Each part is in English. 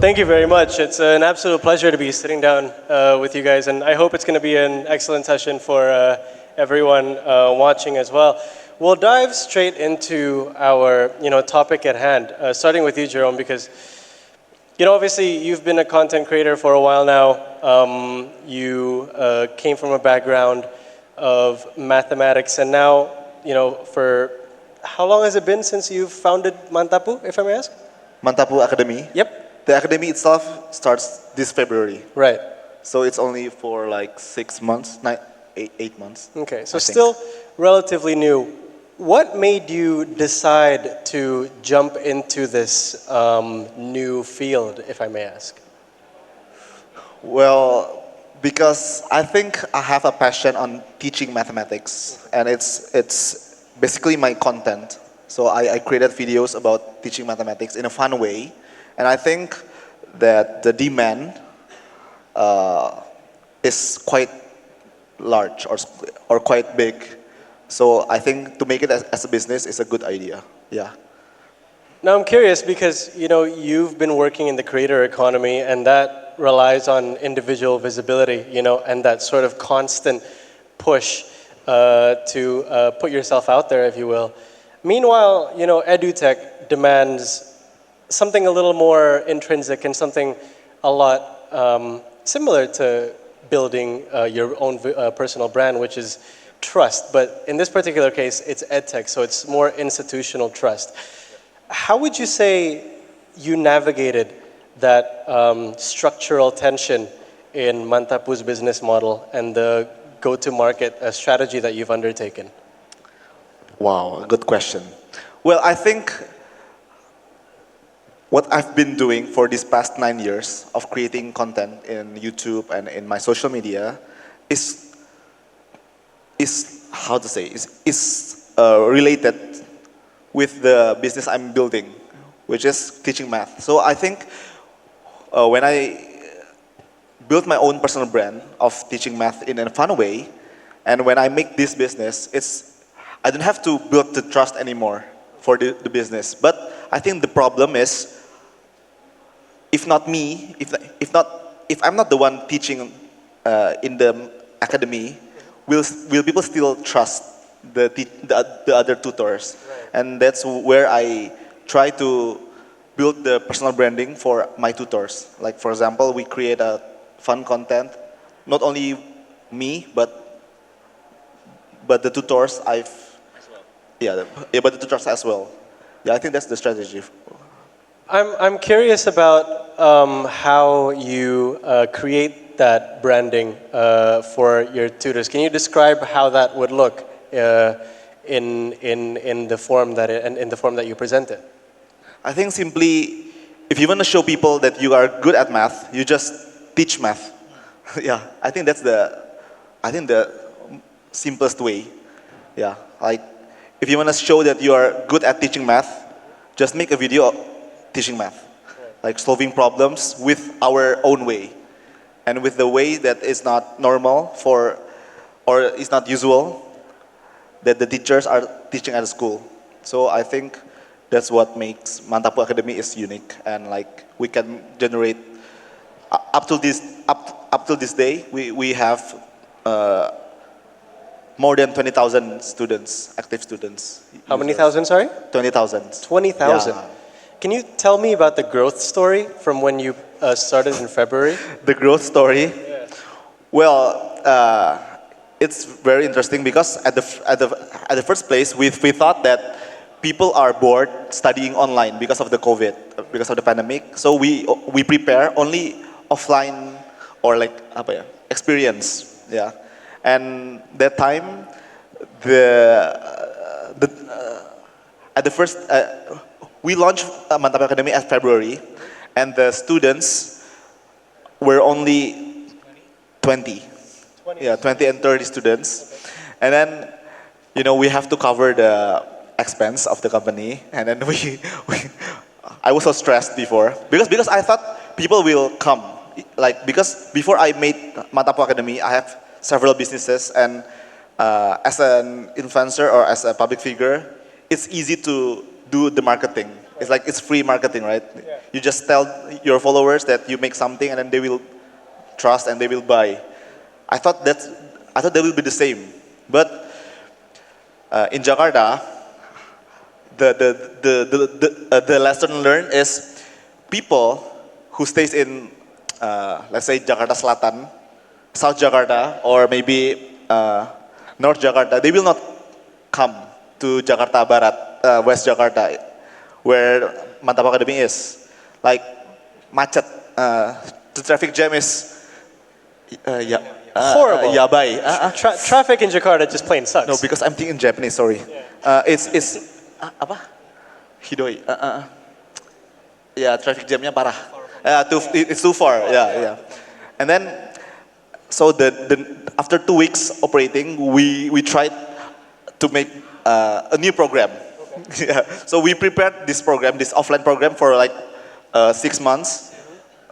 Thank you very much. It's an absolute pleasure to be sitting down with you guys, and I hope it's going to be an excellent session for everyone watching as well. We'll dive straight into our topic at hand, starting with you, Jerome, because obviously you've been a content creator for a while now. You came from a background of mathematics, and now for how long has it been since you've founded Mantappu, if I may ask? Mantappu Academy? Yep. The academy itself starts this February. Right. So it's only for like 6 months, 8 months. Okay, so still relatively new. What made you decide to jump into this new field, if I may ask? Well, because I think I have a passion on teaching mathematics, and it's basically my content. So I created videos about teaching mathematics in a fun way. And I think that the demand is quite large or quite big. So I think to make it as a business is a good idea. Yeah. Now I'm curious because you've been working in the creator economy, and that relies on individual visibility, and that sort of constant push to put yourself out there, if you will. Meanwhile, edutech demands something a little more intrinsic and something a lot similar to building your own personal brand, which is trust. But in this particular case, it's edtech, so it's more institutional trust. How would you say you navigated that structural tension in Mantappu's business model and the go-to-market strategy that you've undertaken? Wow, good question. Well, I think what I've been doing for these past 9 years of creating content in YouTube and in my social media is how to say, is related with the business I'm building, which is teaching math. So I think when I built my own personal brand of teaching math in a fun way, and when I make this business, I don't have to build the trust anymore for the business. But I think the problem is, if not me, if I'm not the one teaching in the academy, will people still trust the other tutors? Right. And that's where I try to build the personal branding for my tutors. Like for example, we create a fun content, not only me, but the tutors but the tutors as well. Yeah, I think that's the strategy. I'm curious about how you create that branding for your tutors. Can you describe how that would look in the form that you presented? I think simply, if you want to show people that you are good at math, you just teach math. Yeah, I think that's the simplest way. Yeah, like if you want to show that you are good at teaching math, just make a video teaching math, like solving problems with our own way, and with the way that is not normal or is not usual that the teachers are teaching at a school. So I think that's what makes Mantappu Academy is unique, and like we can generate up to this day we have more than 20,000 students, active students. How many thousand, sorry? 20,000. 20,000. Yeah. Can you tell me about the growth story from when you started in February? The growth story? Yeah. Well, it's very interesting because at the first place, we thought that people are bored studying online because of the COVID, because of the pandemic. So we prepare only offline or like experience, yeah. And that time, at the first, we launched Mantappu Academy at February, and the students were only 20. 20. Yeah, 20 and 30 students. And then, we have to cover the expense of the company, and then I was so stressed before because I thought people will come, because before I made Mantappu Academy, I have several businesses, and as an influencer or as a public figure, it's easy to do the marketing. It's like it's free marketing, right? You just tell your followers that you make something and then they will trust and they will buy. I thought that will be the same, but in Jakarta, the lesson learned is people who stays in let's say Jakarta Selatan, South Jakarta, or maybe North Jakarta, they will not come to Jakarta Barat, West Jakarta, where Mantappu Academy is. Like macet, the traffic jam is yeah, Horrible. yabai. Traffic in Jakarta just plain sucks. No, because I'm thinking Japanese. Sorry. It's apa? Hidoi. Yeah, traffic jamnya parah. It's too far. Yeah. And then, so after 2 weeks operating, we tried to make a new program. Yeah. So we prepared this program, this offline program, for like 6 months,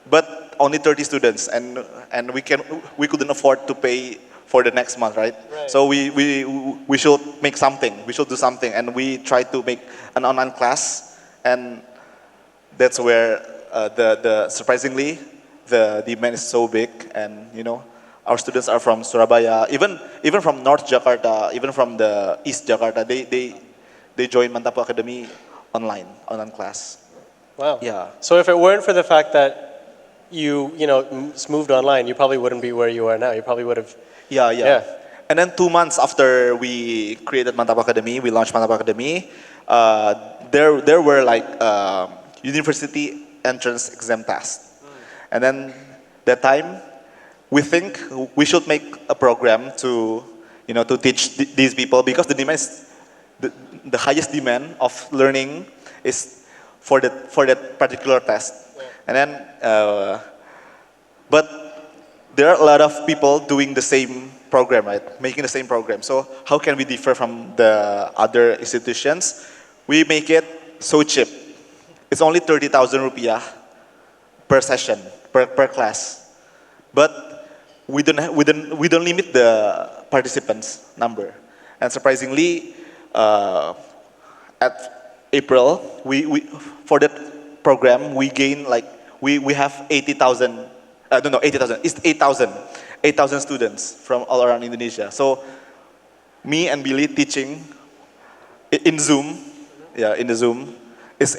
but only 30 students, and we couldn't afford to pay for the next month, right? So we should make something. We should do something, and we tried to make an online class, and that's where the surprisingly the demand is so big, and our students are from Surabaya, even from North Jakarta, even from the East Jakarta. They join Mantappu Academy online class. Wow. Yeah. So if it weren't for the fact that you moved online, you probably wouldn't be where you are now. You probably would have. Yeah. And then 2 months after we created Mantappu Academy, we launched Mantappu Academy. There were like university entrance exam tests, and then that time we think we should make a program to teach these people, because the demand is the highest demand of learning is for that particular test. And then but there are a lot of people doing the same program, right? Making the same program. So how can we differ from the other institutions? We make it so cheap. It's only 30,000 rupiah per session, per class. But we don't limit the participants number. And surprisingly, at April, we for that program we gain like we have 80,000. No, 80,000. It's 8,000 students from all around Indonesia. So me and Billy teaching in Zoom, in the Zoom, is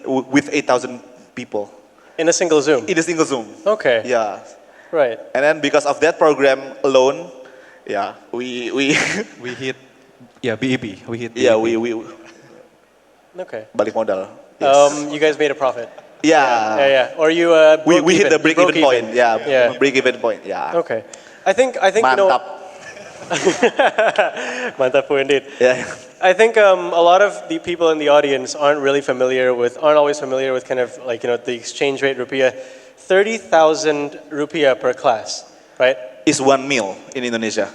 with 8,000 people. In a single Zoom? In a single Zoom. Okay. Yeah. Right. And then because of that program alone, we We hit, BEP. We hit BEP. yeah, we Okay. balik modal. Yes. You guys made a profit. Yeah. Yeah. Or you We hit the break-even broke point. Yeah. Yeah. Break-even point. Yeah. Okay. I think Mantap. Mantappu indeed. Yeah. I think a lot of the people in the audience aren't always familiar with kind of like the exchange rate rupiah. 30,000 rupiah per class, right? Is 1 meal in Indonesia.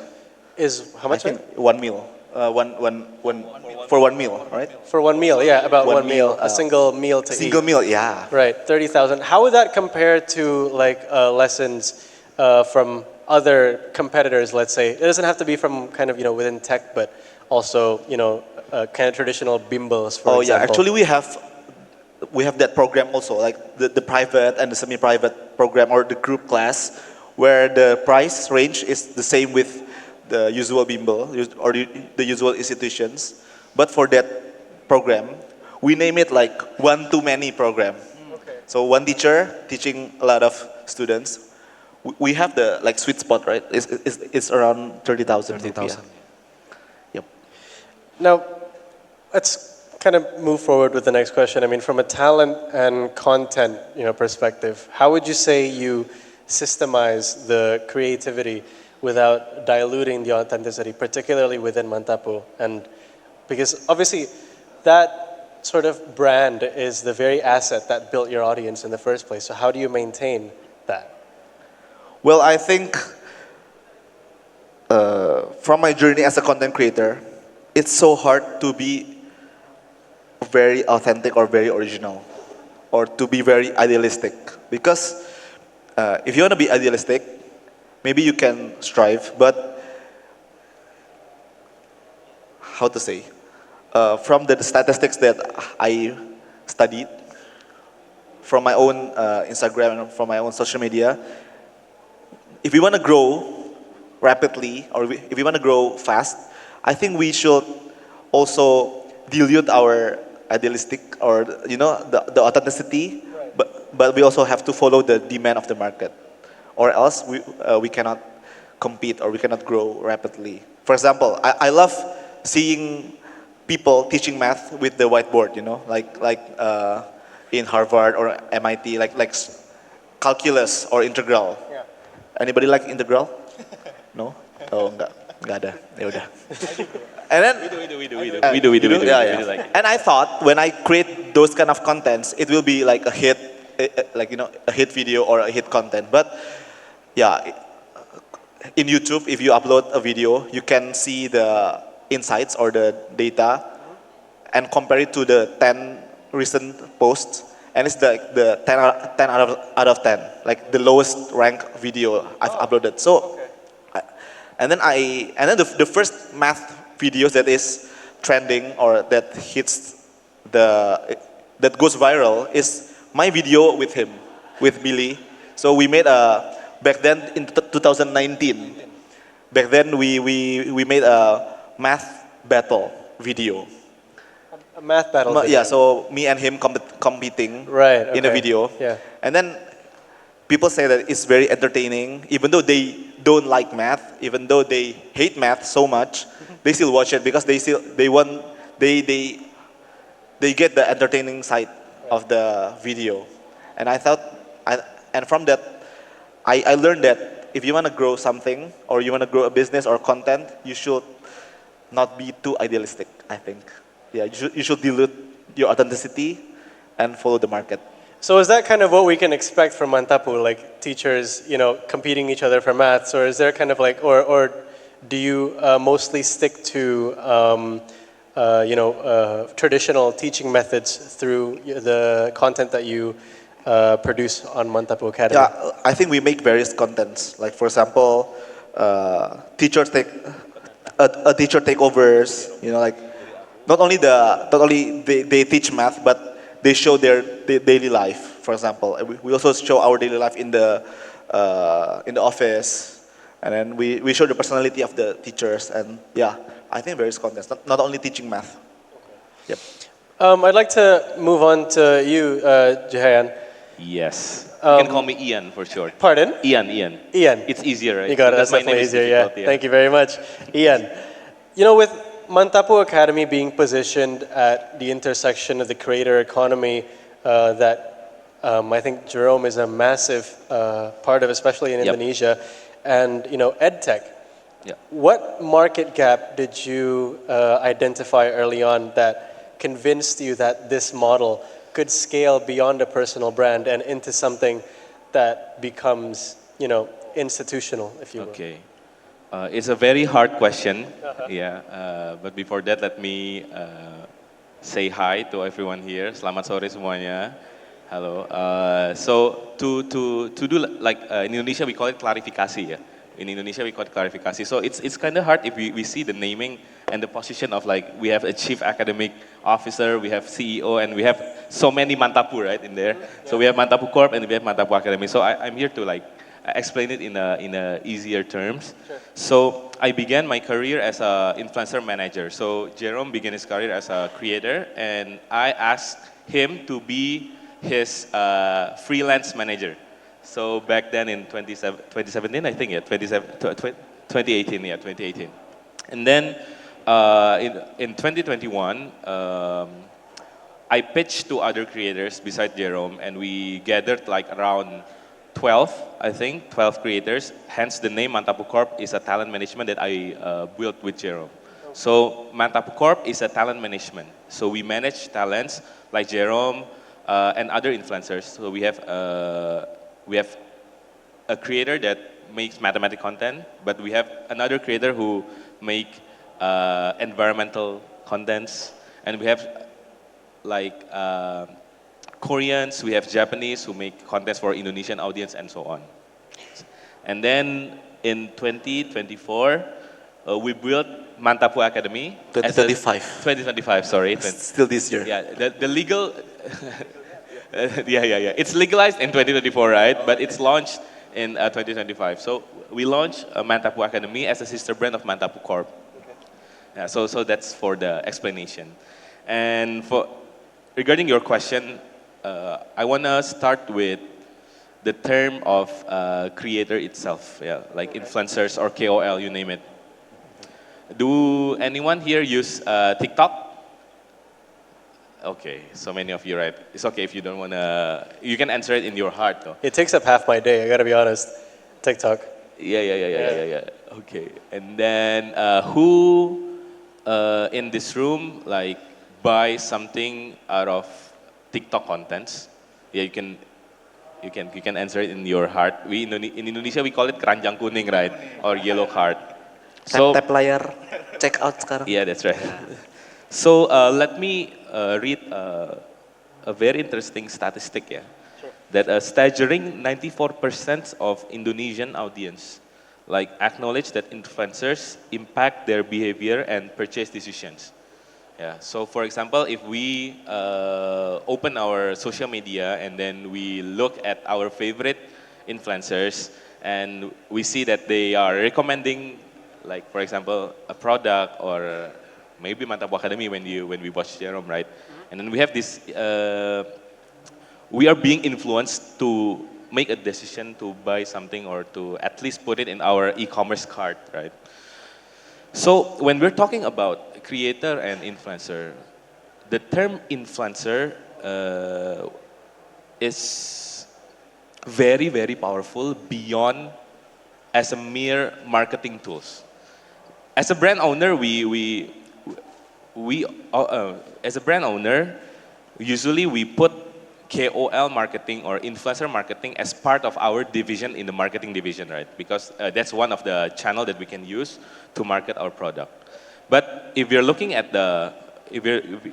Is how much? I think 1 meal. For 1 meal, right? For one meal, yeah, about One one meal. meal, A single meal to Single eat. meal, yeah. Right, 30,000. How would that compare to like lessons from other competitors, let's say? It doesn't have to be from kind of, within tech, but also, kind of traditional bimbos, for example. Yeah, actually we have that program also, like the private and the semi-private program, or the group class, where the price range is the same with the usual bimbel or the usual institutions. But for that program, we name it like one too many program. Okay. So one teacher teaching a lot of students. We have the like sweet spot, right? It's around 30,000. 30,000. Yep. Now, let's kind of move forward with the next question. I mean, from a talent and content, perspective, how would you say you systemize the creativity without diluting the authenticity, particularly within Mantappu? And because obviously that sort of brand is the very asset that built your audience in the first place. So how do you maintain that? Well, I think from my journey as a content creator, it's so hard to be very authentic or very original, or to be very idealistic. Because if you want to be idealistic, maybe you can strive, but how to say? From the statistics that I studied from my own Instagram and from my own social media. If we want to grow rapidly or if we want to grow fast, I think we should also dilute our idealistic or the authenticity, but we also have to follow the demand of the market, or else we cannot compete or we cannot grow rapidly. For example, I love seeing people teaching math with the whiteboard, like in Harvard or MIT, like calculus or integral. Yeah. Anybody like integral? No? Oh, enggak ada. Ya udah. And then We do. Yeah. And I thought when I create those kind of contents, it will be like a hit, a hit video or a hit content. But yeah, in YouTube, if you upload a video, you can see the insights or the data and compare it to the 10 recent posts, and it's the 10 out of 10, like the lowest rank video I've uploaded. So, and then the first math videos that is trending or that hits that goes viral is my video with him, with Billy. So we made back then in 2019. Back then we made a math battle video. A math battle. Yeah, so me and him competing in a video. Yeah. And then people say that it's very entertaining, even though they don't like math, even though they hate math so much, they still watch it because they get the entertaining side of the video. And and from that, I learned that if you want to grow something or you want to grow a business or content, you should not be too idealistic, I think. Yeah, you should dilute your authenticity and follow the market. So is that kind of what we can expect from Mantappu, like teachers, competing each other for maths, or is there kind of like, or do you mostly stick to, traditional teaching methods through the content that you produce on Mantappu Academy? Yeah, I think we make various contents. Like for example, teacher takeovers. Like not only they teach math, but they show their daily life. For example, we also show our daily life in the office, and then we show the personality of the teachers. And yeah, I think various contents, not only teaching math. Yep. I'd like to move on to you, Jehian. Yes. You can call me Ian for short. Pardon? Ian. Ian. It's easier, right? You got it. That's My definitely name is easier. Yeah. difficult, Thank you very much, Ian. With Mantappu Academy being positioned at the intersection of the creator economy, that I think Jerome is a massive part of, especially in Indonesia, and EdTech. Yeah. What market gap did you identify early on that convinced you that this model could scale beyond a personal brand and into something that becomes, institutional, if you will? Okay. It's a very hard question. Yeah. But before that, let me say hi to everyone here. Selamat sore semuanya. Hello. So to do like in Indonesia we call it klarifikasi. Yeah. In Indonesia we call it klarifikasi. So it's kind of hard if we see the naming and the position of like we have a chief academic officer, we have CEO, and we have so many Mantappu right in there. So we have Mantappu Corp and we have Mantappu Academy. So I'm here to like explain it in a easier terms. Sure. So I began my career as a influencer manager. So Jerome began his career as a creator, and I asked him to be his freelance manager. So back then in 2017, I think, 2018, 2018. And then in 2021, I pitched to other creators besides Jerome, and we gathered like around 12 creators. Hence the name Mantappu Corp is a talent management that I built with Jerome. So Mantappu Corp is a talent management. So we manage talents like Jerome and other influencers. So we have a creator that makes mathematical content, but we have another creator who make environmental contents, and we have like Koreans, we have Japanese who make contents for Indonesian audience and so on. And then in 2024, we built Mantappu Academy. as a- 2025. 2025, sorry. Still this year. Yeah, the legal, yeah. It's legalized in 2024, right? But it's launched in 2025. So we launched Mantappu Academy as a sister brand of Mantappu Corp. Yeah, so that's for the explanation. And for regarding your question, I wanna start with the term of creator itself. Yeah, like influencers or KOL, you name it. Do anyone here use TikTok? Okay, so many of you, right? It's okay if you don't wanna. You can answer it in your heart, though. It takes up half my day, I gotta be honest. TikTok. Yeah. Okay, and then who in this room like buy something out of TikTok contents? Yeah, you can answer it in your heart. In Indonesia we call it keranjang kuning, right? Or yellow card. So Tap layar, check out sekarang. yeah, that's right. So let me read a very interesting statistic, yeah. That a staggering 94% of Indonesian audience like acknowledge that influencers impact their behavior and purchase decisions. Yeah. So for example, if we open our social media and then we look at our favorite influencers and we see that they are recommending, like for example, a product or maybe Mantappu Academy when we watch Jerome, right? And then we have this. We are being influenced to make a decision to buy something or to at least put it in our e-commerce cart, right? So when we're talking about creator and influencer, the term influencer is very, very powerful beyond as a mere marketing tools. As a brand owner, as a brand owner, usually we put KOL marketing or influencer marketing as part of our division in the marketing division, right? Because that's one of the channel that we can use to market our product. But if you're looking at if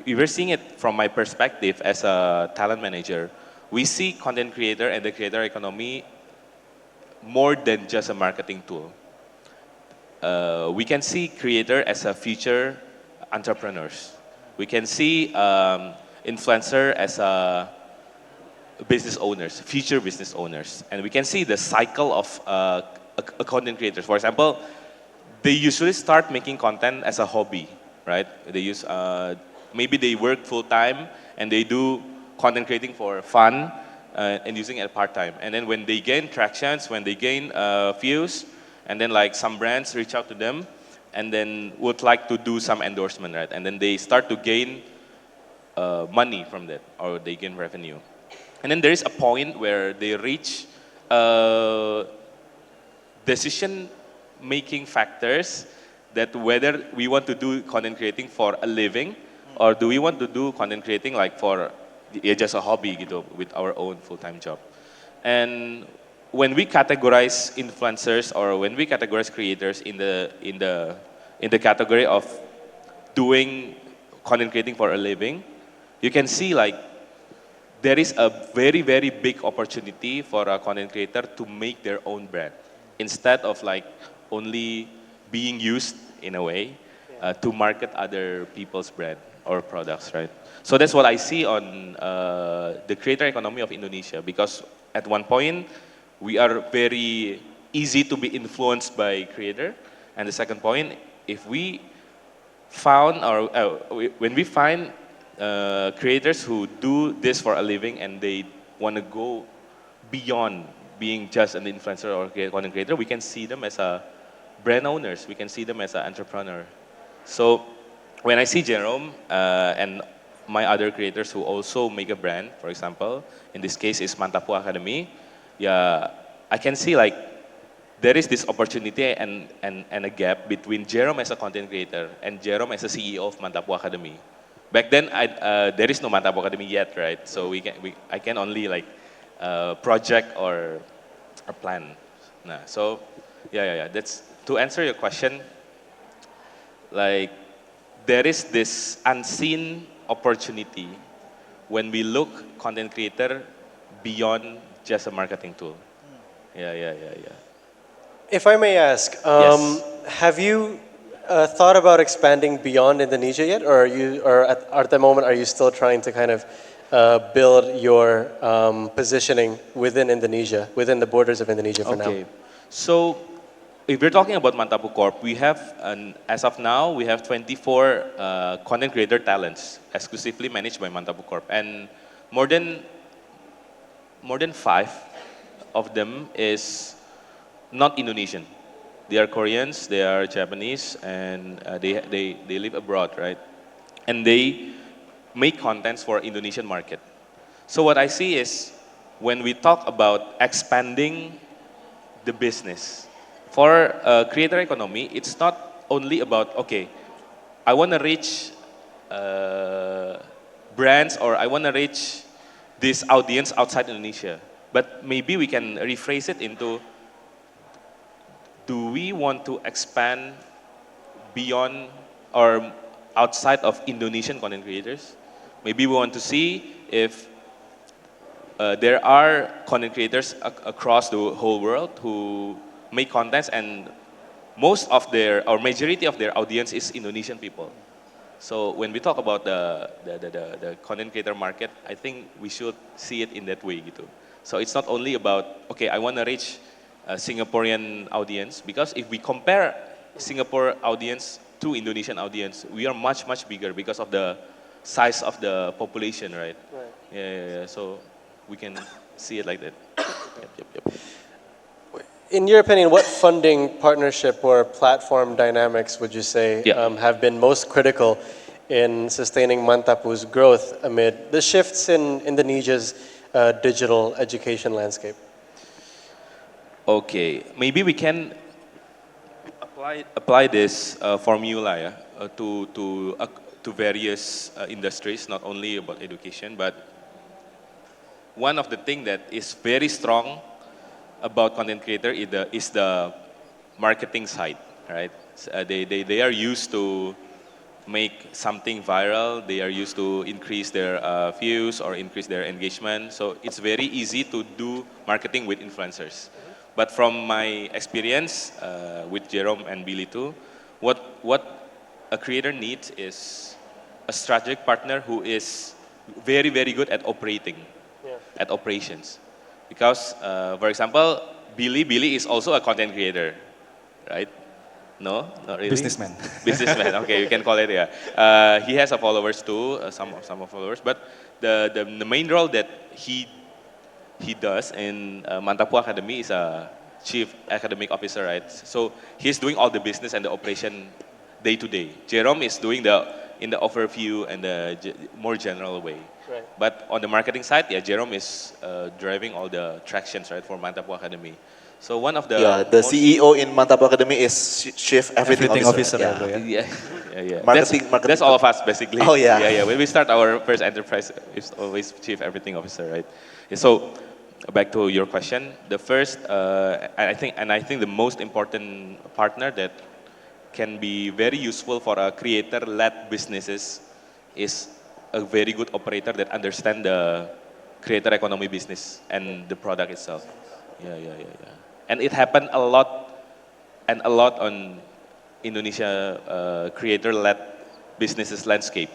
you're seeing it from my perspective as a talent manager, we see content creator and the creator economy more than just a marketing tool. We can see creator as a future entrepreneurs. We can see influencer as a business owners, future business owners. And we can see the cycle of a content creators. For example, they usually start making content as a hobby, right? They use, maybe they work full time and they do content creating for fun and using it part-time. And then when they gain tractions, when they gain views, and then like some brands reach out to them and then would like to do some endorsement, right? And then they start to gain money from that or they gain revenue. And then there is a point where they reach decision-making factors that whether we want to do content creating for a living or do we want to do content creating like for just a hobby gitu, with our own full-time job. And when we categorize influencers or when we categorize creators in the category of doing content creating for a living, you can see like there is a very, very big opportunity for a content creator to make their own brand instead of like only being used in a way to market other people's brand or products, right? So that's what I see on the creator economy of Indonesia, because at one point we are very easy to be influenced by creator, and the second point, if we found or when we find creators who do this for a living and they want to go beyond being just an influencer or content creator, we can see them as a brand owners. We can see them as an entrepreneur. So when I see Jerome and my other creators who also make a brand, for example, in this case is Mantappu Academy, yeah, I can see like there is this opportunity and a gap between Jerome as a content creator and Jerome as a CEO of Mantappu Academy. Back then, there is no Mantappu Academy yet, right? So I can only like project or plan. Nah, so yeah. That's to answer your question. Like there is this unseen opportunity when we look content creator beyond just a marketing tool. Yeah. If I may ask, Yes. have you thought about expanding beyond Indonesia yet, or at the moment, are you still trying to kind of build your positioning within Indonesia, within the borders of Indonesia for now? Okay. So if we're talking about Mantappu Corp, we have, as of now, we have 24 content creator talents exclusively managed by Mantappu Corp. And more than 5 of them is not Indonesian. They are Koreans, they are Japanese, and they live abroad, right? And they make contents for Indonesian market. So what I see is when we talk about expanding the business for creator economy, it's not only about, okay, I want to reach brands or I want to reach this audience outside Indonesia. But maybe we can rephrase it into, do we want to expand beyond or outside of Indonesian content creators? Maybe we want to see if there are content creators across the whole world who make contents and most of their, or majority of their audience is Indonesian people. So when we talk about the content creator market, I think we should see it in that way gitu. So it's not only about, okay, I want to reach a Singaporean audience, because if we compare Singapore audience to Indonesian audience, we are much, much bigger because of the size of the population, right? Right. Yeah. So we can see it like that. Yep. In your opinion, what funding, partnership, or platform dynamics would you say have been most critical in sustaining Mantappu's growth amid the shifts in Indonesia's digital education landscape? Okay, maybe we can apply this formula to various industries, not only about education, but one of the things that is very strong about content creator is the marketing side, right? They are used to make something viral. They are used to increase their views or increase their engagement. So it's very easy to do marketing with influencers. But from my experience with Jerome and Billy too, what a creator needs is a strategic partner who is very, very good at operating, at operations. Because, for example, Billy is also a content creator, right? No, not really. Businessman. Businessman. Okay, you can call it. Yeah. He has a followers too, some followers. But the main role that he does in Mantappu Academy is a chief academic officer, right? So he's doing all the business and the operation day to day. Jerome is doing in the overview and the more general way. Right. But on the marketing side, Jerome is driving all the tractions, right, for Mantappu Academy. So one of the the CEO in Mantappu Academy is Chief Everything Officer. Yeah. Marketing. That's all of us basically. Oh yeah. Yeah. When we start our first enterprise, it's always Chief Everything Officer, right? So back to your question, the first, I think the most important partner that can be very useful for a creator-led businesses is a very good operator that understand the creator economy business and the product itself. Yeah. And it happened a lot on Indonesia creator-led businesses landscape.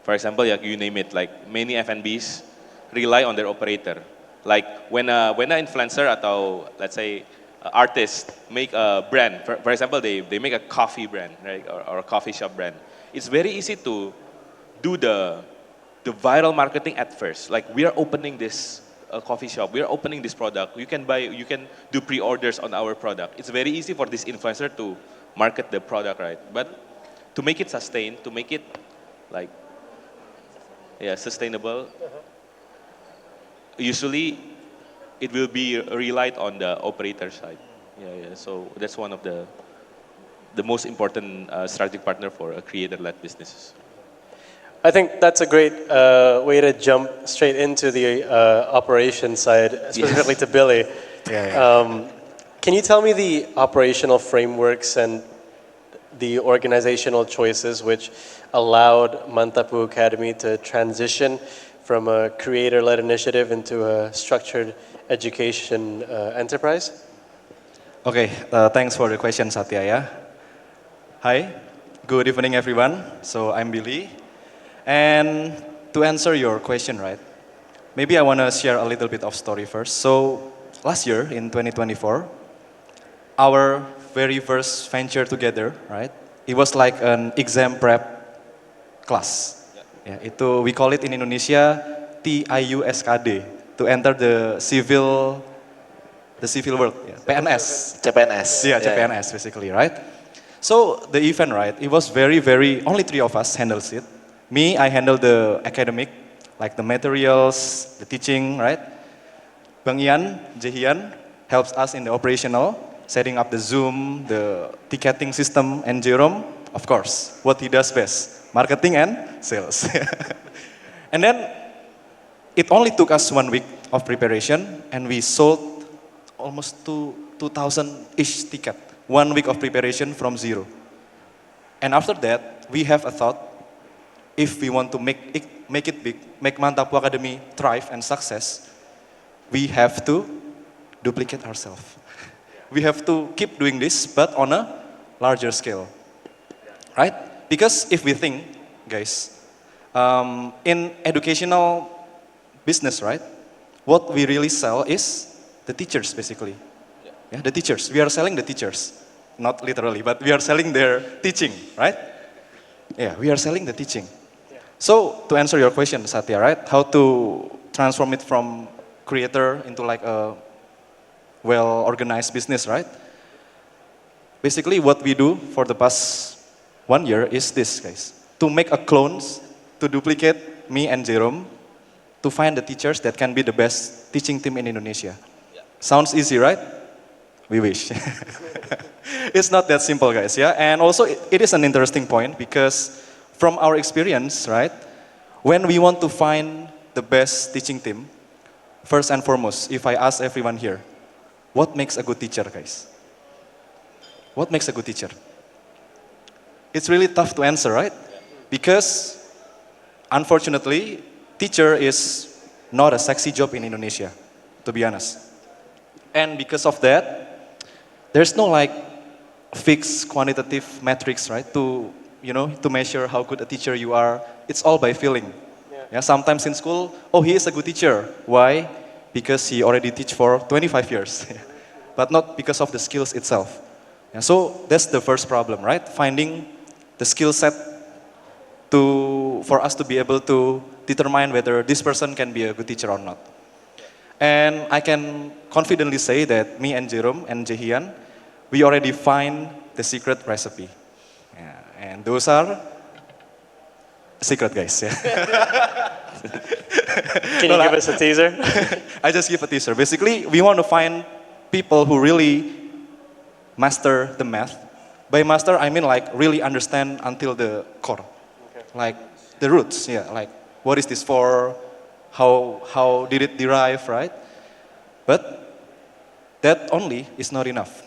For example, you name it, like many F&Bs rely on their operator. Like when an influencer atau let's say artist make a brand, for example, they make a coffee brand, right, or a coffee shop brand. It's very easy to do the viral marketing at first. Like we are opening this coffee shop, we are opening this product. You can do pre-orders on our product. It's very easy for this influencer to market the product, right? But to make it sustain, to make it like sustainable. Usually, it will be relied on the operator side. Yeah. So that's one of the most important strategic partner for a creator-led businesses. I think that's a great way to jump straight into the operation side, specifically to Billy. Can you tell me the operational frameworks and the organizational choices which allowed Mantappu Academy to transition from a creator-led initiative into a structured education enterprise? Okay, thanks for the question, Satya. Yeah. Hi, Good evening, everyone. So I'm Billy. And to answer your question, right, maybe I want to share a little bit of story first. So last year in 2024, our very first venture together, right, it was like an exam prep class. Yeah, itu we call it in Indonesia TIUSKD, to enter the civil world, yeah, PNS. CPNS. Yeah, CPNS basically, right? So the event, right, it was only three of us handles it. Me, I handle the academic, like the materials, the teaching, right? Bang Ian, Jehian, helps us in the operational, setting up the Zoom, the ticketing system, and Jerome, of course, what he does best, marketing and sales. And then it only took us 1 week of preparation, and we sold almost 2,000-ish ticket. 1 week of preparation from zero. And after that, we have a thought, if we want to make it big, make Mantappu Academy thrive and success, we have to duplicate ourselves. We have to keep doing this, but on a larger scale, right? Because if we think, guys, in educational business, right, what we really sell is the teachers, basically. Yeah, the teachers. We are selling the teachers. Not literally, but we are selling their teaching, right? Yeah, we are selling the teaching. So, to answer your question, Satya, right? How to transform it from creator into like a well-organized business, right? Basically, what we do for the past 1 year is this, guys. To make a clones, to duplicate me and Jerome, to find the teachers that can be the best teaching team in Indonesia. Sounds easy, right? We wish. It's not that simple, guys, yeah? And also, it is an interesting point because from our experience, right, when we want to find the best teaching team, first and foremost, if I ask everyone here, what makes a good teacher, guys? What makes a good teacher? It's really tough to answer, right? Because, unfortunately, teacher is not a sexy job in Indonesia, to be honest. And because of that, there's no like fixed quantitative metrics, right? To measure how good a teacher you are. It's all by feeling. Yeah, sometimes in school, oh, he is a good teacher. Why? Because he already teach for 25 years. But not because of the skills itself. Yeah, so that's the first problem, right? Finding the skill set for us to be able to determine whether this person can be a good teacher or not. And I can confidently say that me and Jerome and Jehian, we already find the secret recipe. Yeah, and those are secret, guys. Yeah. Can you give us a teaser? I just give a teaser. Basically, we want to find people who really master the math. By master, I mean like really understand until the core. Okay. Like the roots, yeah, like what is this for, how did it derive, right? But that only is not enough.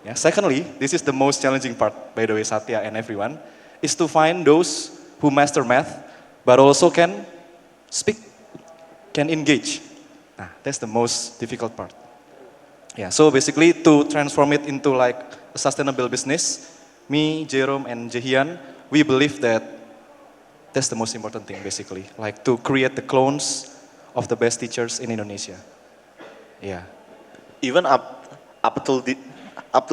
Yeah. Secondly, this is the most challenging part, by the way, Satya and everyone, is to find those who master math, but also can speak, can engage. That's the most difficult part. Yeah, so basically to transform it into like a sustainable business, me, Jerome, and Jehian, we believe that that's the most important thing, basically, like to create the clones of the best teachers in Indonesia. Yeah. Even up till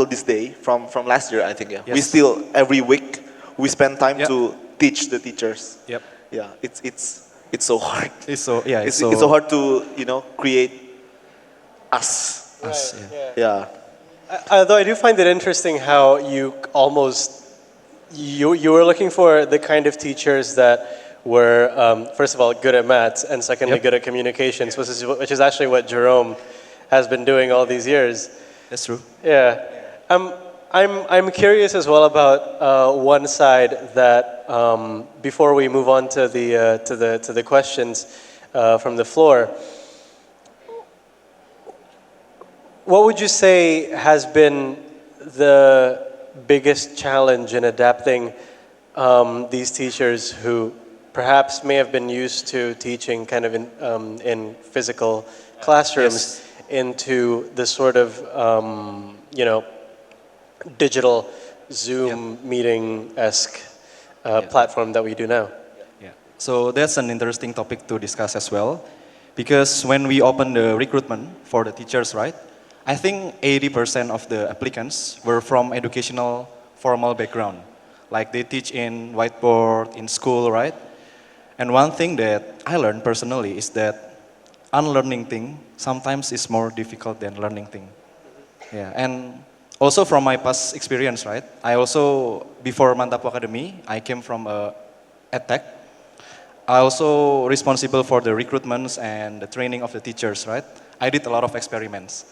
this day, from last year, I think, yeah. Yes. We still, every week, we spend time Yep. to teach the teachers. Yep. Yeah, it's so hard. It's It's so hard to, create us. us, Right, yeah. Yeah. Although I do find it interesting how you were looking for the kind of teachers that were, first of all, good at maths, and secondly, Yep. good at communications, which is actually what Jerome has been doing all these years. That's true. Yeah. I'm curious as well about one side that before we move on to the questions from the floor. What would you say has been the biggest challenge in adapting these teachers who perhaps may have been used to teaching kind of in physical classrooms into the sort of digital Zoom meeting-esque Yeah. platform that we do now. Yeah. So that's an interesting topic to discuss as well, because when we open the recruitment for the teachers, right? I think 80% of the applicants were from educational formal background, like they teach in whiteboard in school, right? And one thing that I learned personally is that unlearning thing sometimes is more difficult than learning thing. Yeah, and also from my past experience, right? I also, before Mantappu Academy, I came from EdTech. I also responsible for the recruitments and the training of the teachers, right? I did a lot of experiments.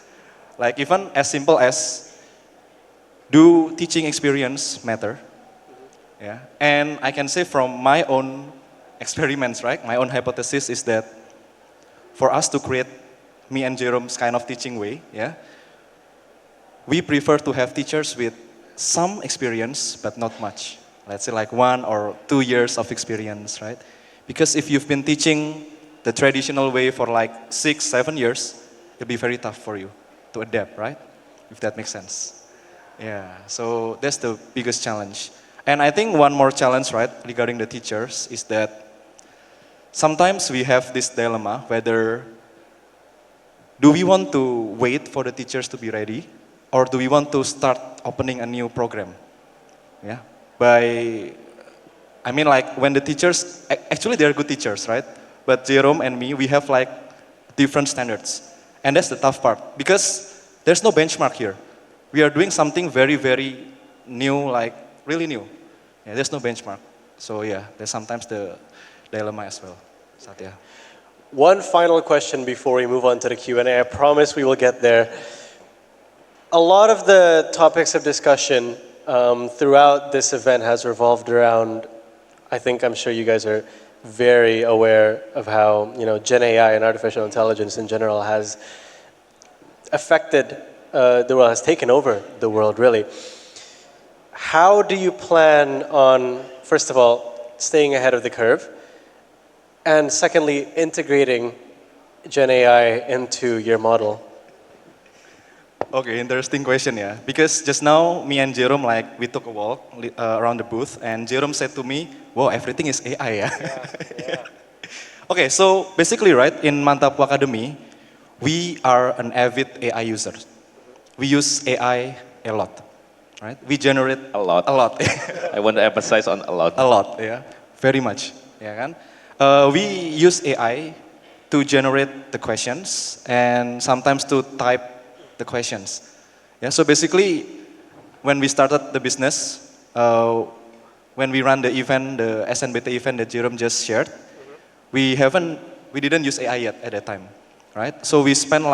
Like even as simple as, do teaching experience matter? Yeah, and I can say from my own experiments, right? My own hypothesis is that for us to create me and Jerome's kind of teaching way, yeah, we prefer to have teachers with some experience, but not much. Let's say like 1 or 2 years of experience, right? Because if you've been teaching the traditional way for like 6, 7 years, it'll be very tough for you to adapt, right? If that makes sense. Yeah, so that's the biggest challenge. And I think one more challenge, right, regarding the teachers is that sometimes we have this dilemma whether do we want to wait for the teachers to be ready or do we want to start opening a new program? Yeah, I mean like when the teachers, actually they're good teachers, right? But Jerome and me, we have like different standards. And that's the tough part because there's no benchmark here. We are doing something very, very new, like really new. Yeah, there's no benchmark. So yeah, there's sometimes the dilemma as well, Satya. One final question before we move on to the Q&A. I promise we will get there. A lot of the topics of discussion throughout this event has revolved around, I'm sure you guys are very aware of how, Gen AI and artificial intelligence in general has affected the world, has taken over the world really. How do you plan on, first of all, staying ahead of the curve? And secondly, integrating Gen AI into your model? Okay, interesting question, yeah. Because just now, me and Jerome, we took a walk around the booth, and Jerome said to me, "Wow, everything is AI, yeah." Yeah. Okay, so basically, right, in Mantappu Academy, we are an avid AI user. We use AI a lot, right? We generate A lot. A lot. I want to emphasize on a lot. A lot, yeah, very much, yeah kan? We use AI to generate the questions and sometimes to type the questions. Yeah, so basically, when we started the business, when we ran the event, the SNBT event that Jerome just shared, we didn't use AI yet at that time, right? So we spent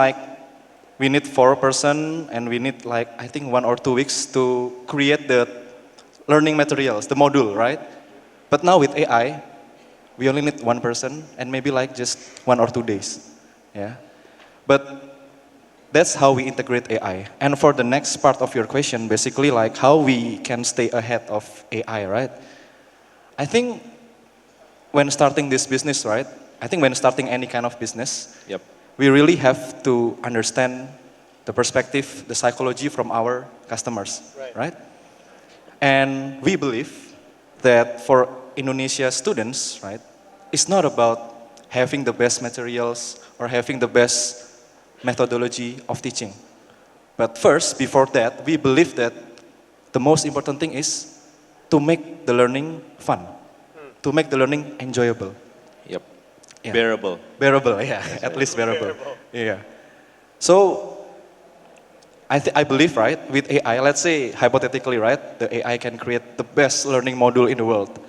we need 4 person and we need 1 or 2 weeks to create the learning materials, the module, right? But now with AI, we only need 1 person and maybe just 1 or 2 days, yeah. But that's how we integrate AI. And for the next part of your question, basically how we can stay ahead of AI, right? I think when starting this business, right? I think when starting any kind of business, Yep. we really have to understand the perspective, the psychology from our customers, right? And we believe that for Indonesia students, right, it's not about having the best materials or having the best methodology of teaching. But first, before that, we believe that the most important thing is to make the learning fun, to make the learning enjoyable. Yep. Yeah. Bearable. Bearable, yeah, at least bearable. Yeah. So, I believe, right, with AI, let's say hypothetically, right, the AI can create the best learning module in the world.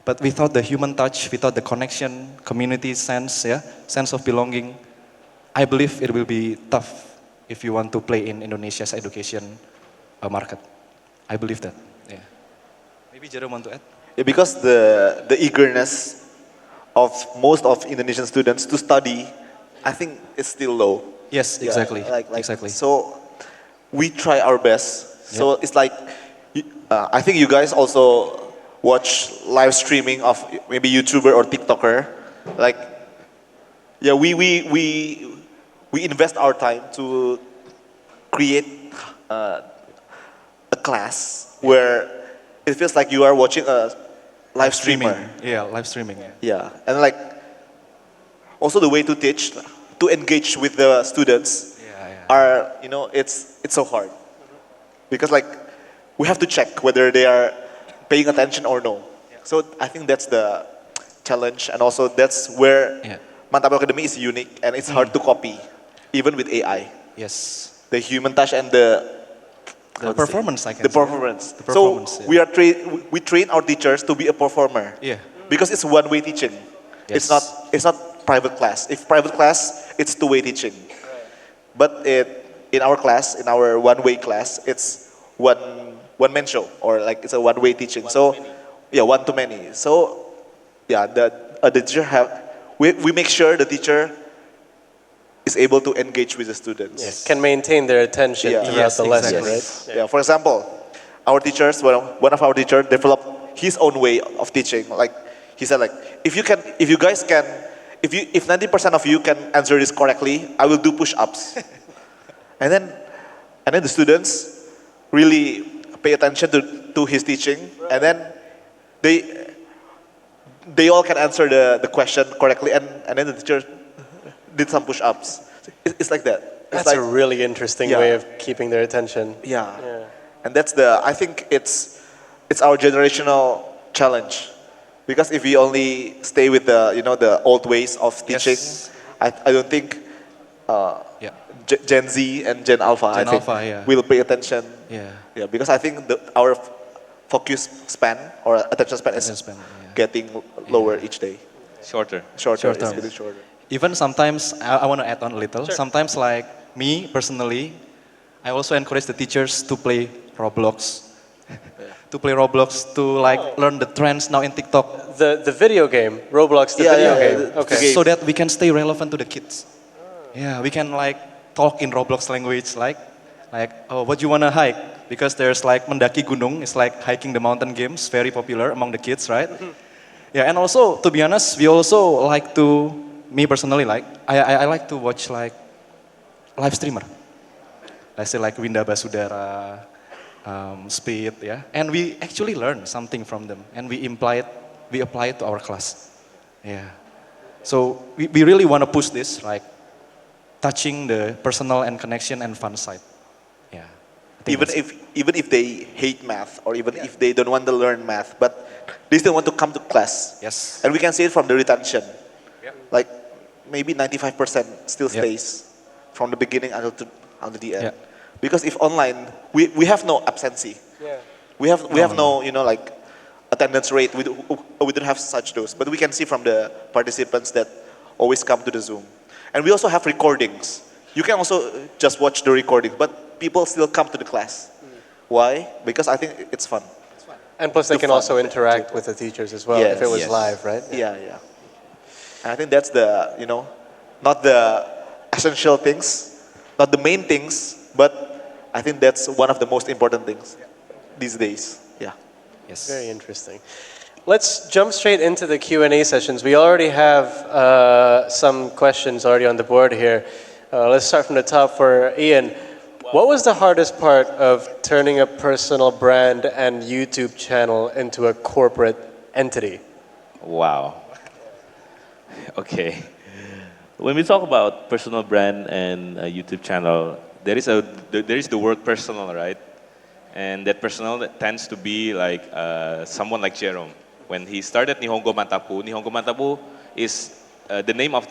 But without the human touch, without the connection, community sense, yeah, sense of belonging, I believe it will be tough if you want to play in Indonesia's education market. I believe that, yeah. Maybe Jerome want to add? Yeah, because the eagerness of most of Indonesian students to study, I think is still low. Yes, exactly, Yeah, exactly. So we try our best. So Yep. it's I think you guys also watch live streaming of maybe YouTuber or TikToker. Yeah, we invest our time to create a class where it feels like you are watching a live streamer. Yeah, live streaming. Yeah. Yeah, and like also the way to teach, to engage with the students are, you know, it's so hard because like we have to check whether they are paying attention or no. So I think that's the challenge, and also that's where Mantappu Academy is unique and it's hard to copy, even with AI. Yes. The human touch and the Performance, I can the say. performance. The performance, So we train our teachers to be a performer. Yeah. Because it's one-way teaching. Yes. It's not private class. If private class, it's two-way teaching. But in our class, in our one-way class, it's one-man show, or like it's a one-way teaching. So yeah, one to many. So yeah, the teacher we make sure the teacher is able to engage with the students. Yes. Can maintain their attention throughout the lesson, right? Yeah. For example, our teachers, one of our teachers developed his own way of teaching. Like he said, like if 90% of you can answer this correctly, I will do push-ups. and then the students really pay attention to his teaching, and then they all can answer the question correctly, and then the teacher did some push-ups. It's like that. That's a really interesting way of keeping their attention. Yeah. And that's I think it's our generational challenge, because if we only stay with the old ways of teaching, I don't think Gen Z and Gen Alpha will pay attention. Yeah, because I think our focus span or attention span is getting lower each day. Shorter. It's getting shorter. Even sometimes, I want to add on a little. Sure. Sometimes, like me personally, I also encourage the teachers to play Roblox. To like learn the trends now in TikTok. The video game, Roblox, the video game. Okay. So that we can stay relevant to the kids. Yeah, we can like talk in Roblox language, like oh, what you wanna hike? Because there's like mendaki gunung, it's like hiking the mountain games, very popular among the kids, right? Yeah, and also to be honest, we also like to. Me personally, like I like to watch like live streamer. Let's say like Winda Basudara, Speed, and we actually learn something from them, and we apply it to our class. Yeah. So we really want to push this, like touching the personal and connection and fun side. Yeah. Even if they hate math, or even if they don't want to learn math, but they still want to come to class. Yes. And we can see it from the retention. Like maybe 95% still stays from the beginning until the end. Because if online, we have no absency. We have no like attendance rate. We don't have such those, but we can see from the participants that always come to the Zoom. And we also have recordings. You can also just watch the recording, but people still come to the class. Why? Because I think it's fun. And plus they can also interact with the teachers as well if it was live, right? Yeah. And I think that's not the essential things, not the main things, but I think that's one of the most important things these days. Yeah. Yes. Very interesting. Let's jump straight into the Q&A sessions. We already have some questions already on the board here. Let's start from the top for Ian. What was the hardest part of turning a personal brand and YouTube channel into a corporate entity? Wow. Okay. When we talk about personal brand and a YouTube channel, there is the word personal, right? And that personal tends to be like someone like Jerome. When he started Nihongo Mantappu is the name of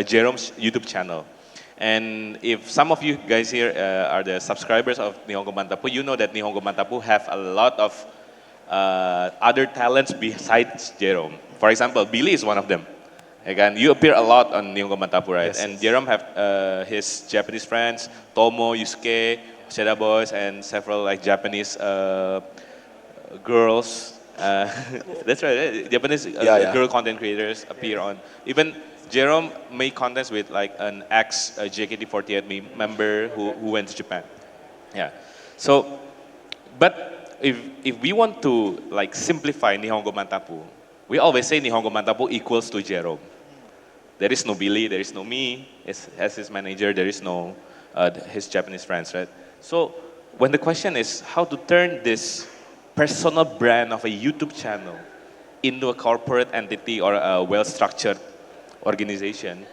Jerome's YouTube channel. And if some of you guys here are the subscribers of Nihongo Mantappu, you know that Nihongo Mantappu have a lot of other talents besides Jerome. For example, Billy is one of them. Again, you appear a lot on Nihongo Mantappu, right? Yes. And Jerome have his Japanese friends, Tomo, Yusuke, Seda Boys, and several like Japanese girls. That's right, Japanese girl content creators appear on. Even Jerome made contents with like an ex-JKT48 member who went to Japan. Yeah. So, but if we want to like simplify Nihongo Mantappu, we always say Nihongo Mantappu equals to Jerome. There is no Billy, there is no me as his manager, there is no his Japanese friends, right? So when the question is how to turn this personal brand of a YouTube channel into a corporate entity or a well-structured organization,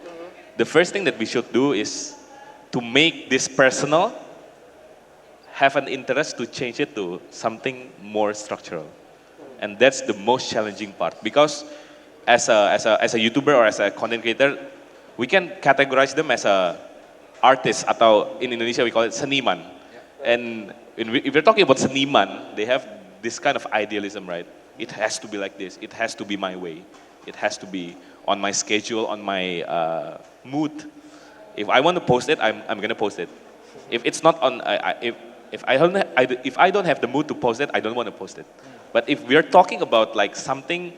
the first thing that we should do is to make this personal, have an interest to change it to something more structural. And that's the most challenging part, because as a YouTuber or as a content creator, we can categorize them as a artist, atau in Indonesia we call it seniman. And if we're talking about seniman, they have this kind of idealism, right? It has to be like this. It has to be my way. It has to be on my schedule, on my mood. If I want to post it, I'm gonna post it. If it's not on, if I don't have the mood to post it, I don't want to post it. But if we're talking about like something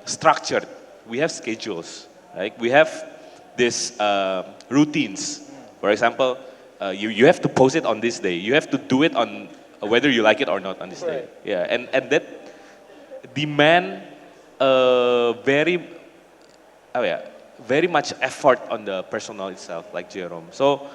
structured, we have schedules, right? We have these routines. For example, you have to post it on this day. You have to do it on whether you like it or not on this day. Yeah, and that demand very, very much effort on the personnel itself, like Jerome. So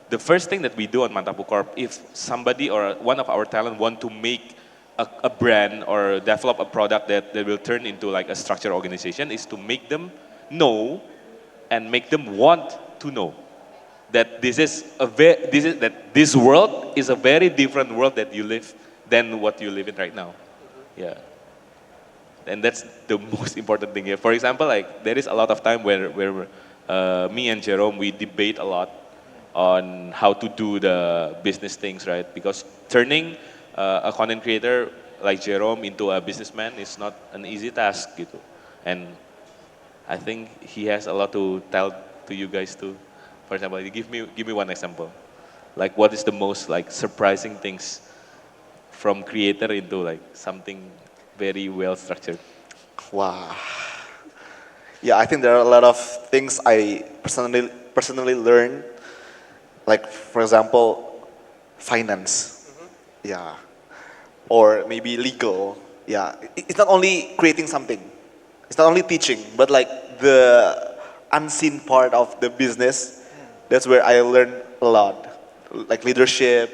the first thing that we do on Mantappu Corp, if somebody or one of our talent want to make a brand or develop a product that will turn into like a structured organization, is to make them know and make them want to know that this world is a very different world that you live than what you live in right now. Yeah. And that's the most important thing here. For example, like there is a lot of time where me and Jerome, we debate a lot on how to do the business things, right? Because turning a content creator like Jerome into a businessman is not an easy task, gitu. And I think he has a lot to tell to you guys too. For example, give me one example. Like what is the most like surprising things from creator into like something very well structured? Wow. Yeah, I think there are a lot of things I personally learned. Like for example, finance. Yeah. Or maybe legal. Yeah. It's not only creating something. It's not only teaching, but like the unseen part of the business. That's where I learned a lot. Like leadership.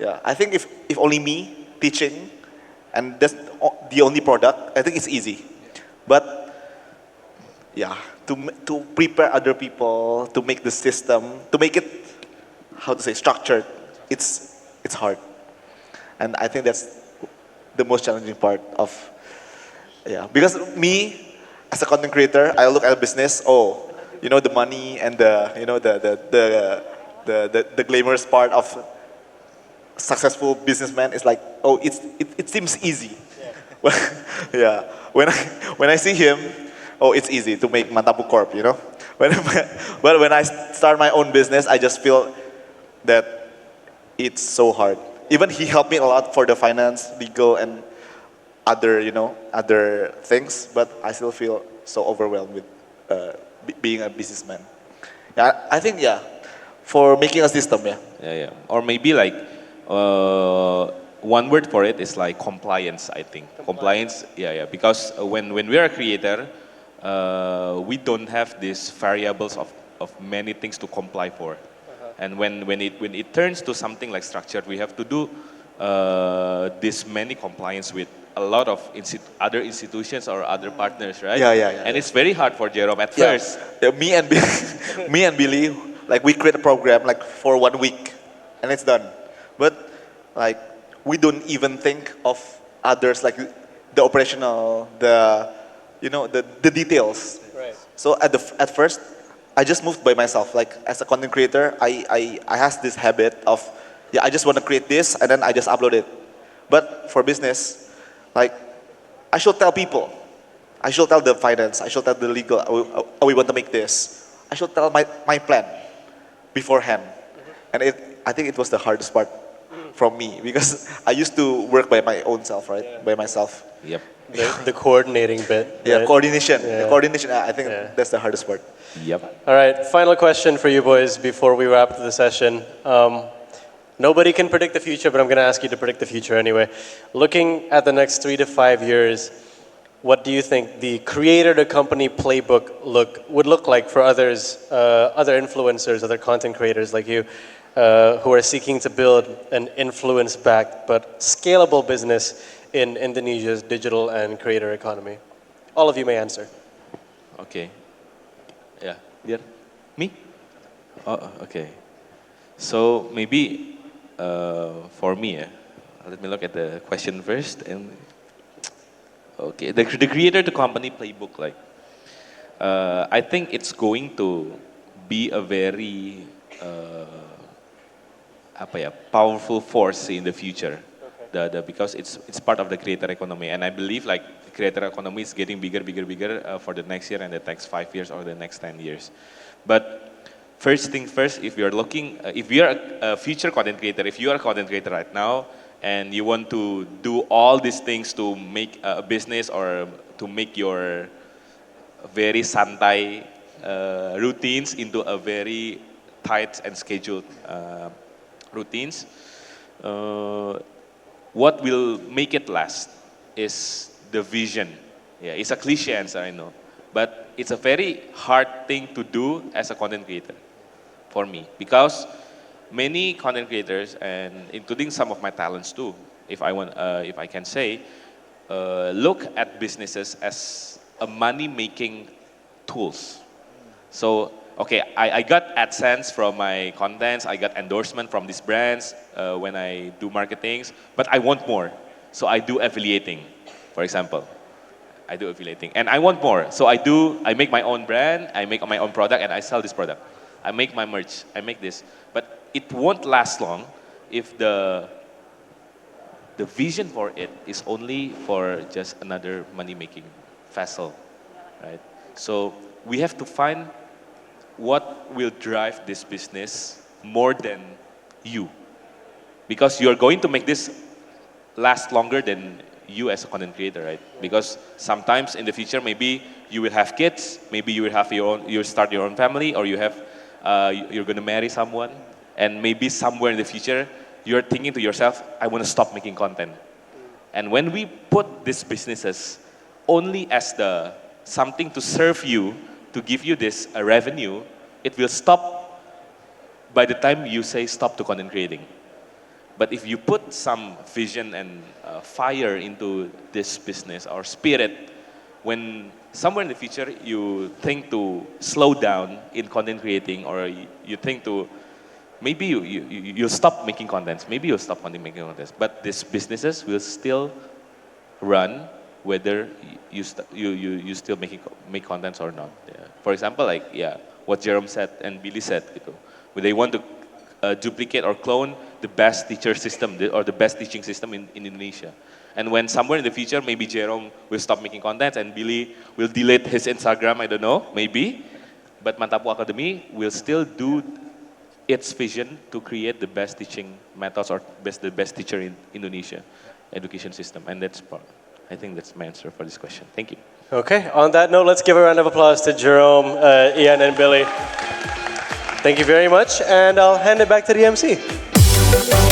Yeah. I think if only me teaching and that's the only product, I think it's easy. But yeah, to prepare other people, to make the system, to make it, how to say, structured, it's hard. And I think that's the most challenging part of, yeah. Because me, as a content creator, I look at a business, you know, the money and the, you know, the glamorous part of successful businessman is like, it seems easy. Yeah. When I see him, it's easy to make Mantappu Corp, you know. But when I start my own business, I just feel that it's so hard. Even he helped me a lot for the finance, legal, and other things. But I still feel so overwhelmed with being a businessman. Yeah, I think for making a system, Yeah. Or maybe like one word for it is like compliance. I think compliance. Yeah. Because when we are a creator, we don't have these variables of many things to comply for. And when it turns to something like structured, we have to do this many compliance with a lot of other institutions or other partners, right? Yeah. And it's very hard for Jerome at first. Yeah, me and Billy, like we create a program like for 1 week, and it's done. But like we don't even think of others, like the operational, the details. Right. So at first, I just moved by myself. Like as a content creator, I have this habit of, I just want to create this and then I just upload it. But for business, like I should tell people, I should tell the finance, I should tell the legal, we want to make this. I should tell my plan beforehand. And I think it was the hardest part from me because I used to work by my own self, right? Yeah. By myself. Yep. The coordinating bit. Yeah, right? coordination. Yeah. The coordination, I think that's the hardest part. Yep. All right, final question for you boys before we wrap the session. Nobody can predict the future, but I'm going to ask you to predict the future anyway. Looking at the next 3 to 5 years, what do you think the creator to company playbook would look like for others, other influencers, other content creators like you? who are seeking to build an influence-backed but scalable business in Indonesia's digital and creator economy? All of you may answer. Okay. Yeah. Dear? Me? Oh, okay. So maybe for me, let me look at the question first. And okay, the creator to company playbook, like I think it's going to be a very powerful force in the future. Because it's part of the creator economy, and I believe like the creator economy is getting bigger for the next year and the next 5 years or the next 10 years. But first thing first, if you're looking, if you're a future content creator, if you are a content creator right now and you want to do all these things to make a business or to make your very santai routines into a very tight and scheduled routines, what will make it last is the vision. Yeah, it's a cliche answer, I know, but it's a very hard thing to do as a content creator for me, because many content creators, and including some of my talents too, if I can say, look at businesses as a money-making tools. So, okay, I got AdSense from my contents, I got endorsement from these brands when I do marketings, but I want more. So I do affiliating, for example. I do affiliating, and I want more. So I make my own brand, I make my own product, and I sell this product. I make my merch, I make this. But it won't last long if the vision for it is only for just another money-making vessel, right? So we have to find what will drive this business more than you. Because you're going to make this last longer than you as a content creator, right? Because sometimes in the future, maybe you will have kids, maybe you will have you start your own family, or you're going to marry someone, and maybe somewhere in the future, you're thinking to yourself, I want to stop making content. And when we put these businesses only as something to serve you, to give you this revenue, it will stop by the time you say stop to content creating. But if you put some vision and fire into this business or spirit, when somewhere in the future you think to slow down in content creating, or you think to, maybe you'll stop making contents, maybe you'll stop making contents, but these businesses will still run whether you still make contents or not. Yeah. For example, like what Jerome said and Billy said, when they want to duplicate or clone the best teacher system or the best teaching system in Indonesia. And when somewhere in the future, maybe Jerome will stop making content and Billy will delete his Instagram, I don't know, maybe. But Mantappu Academy will still do its vision to create the best teaching methods or the best teacher in Indonesia education system. And I think that's my answer for this question. Thank you. Okay, on that note, let's give a round of applause to Jerome, Ian, and Billy. Thank you very much, and I'll hand it back to the MC.